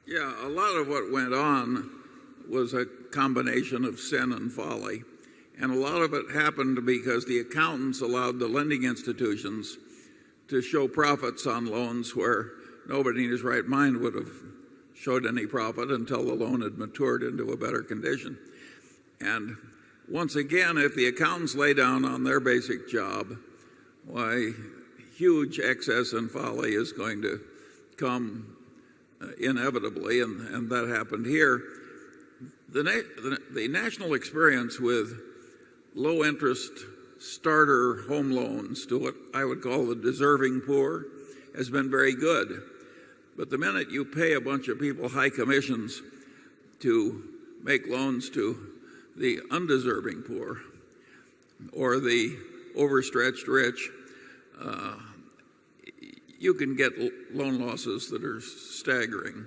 Yeah, a lot of what went on was a combination of sin and folly. And a lot of it happened because the accountants allowed the lending institutions to show profits on loans where nobody in his right mind would have showed any profit until the loan had matured into a better condition. And once again, if the accountants lay down on their basic job, why, huge excess and folly is going to come inevitably, and that happened here. The national experience with low interest starter home loans to what I would call the deserving poor has been very good. But the minute you pay a bunch of people high commissions to make loans to the undeserving poor or the overstretched rich, you can get loan losses that are staggering.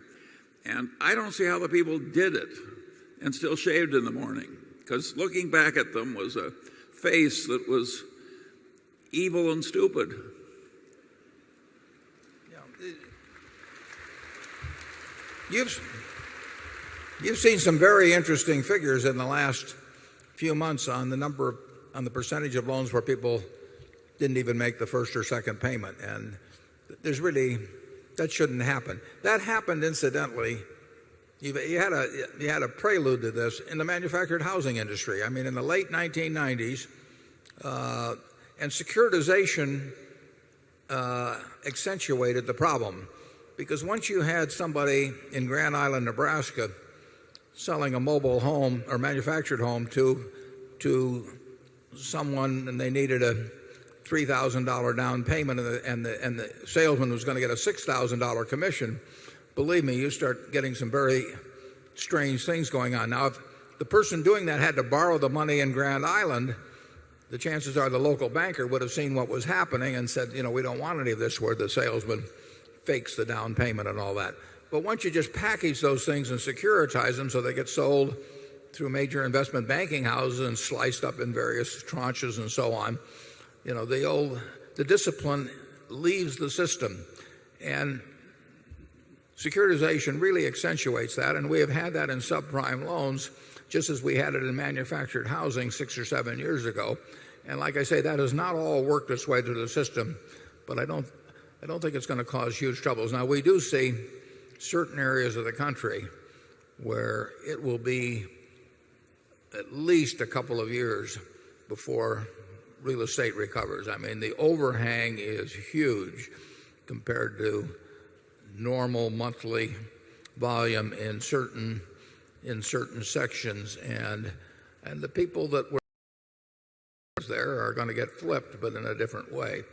And I don't see how the people did it and still shaved in the morning, because looking back at them was a face that was evil and stupid. You've seen some very interesting figures in the last few months on the percentage of loans where people didn't even make the first or second payment. And that shouldn't happen. That happened incidentally. You had a prelude to this in the manufactured housing industry. I mean, in the late 1990s, and securitization accentuated the problem, because once you had somebody in Grand Island, Nebraska, selling a mobile home or manufactured home to someone, and they needed a $3,000 down payment, and the salesman was going to get a $6,000 commission, believe me, you start getting some very strange things going on. Now, if the person doing that had to borrow the money in Grand Island, the chances are the local banker would have seen what was happening and said, we don't want any of this where the salesman fakes the down payment and all that. But once you just package those things and securitize them so they get sold through major investment banking houses and sliced up in various tranches and so on, the discipline leaves the system. And securitization really accentuates that, and we have had that in subprime loans just as we had it in manufactured housing 6 or 7 years ago. And like I say, that has not all worked its way through the system, but I don't think it's going to cause huge troubles. Now, we do see certain areas of the country where it will be at least a couple of years before real estate recovers. I mean, the overhang is huge compared to normal monthly volume in certain sections, and the people that were there are going to get flipped, but in a different way.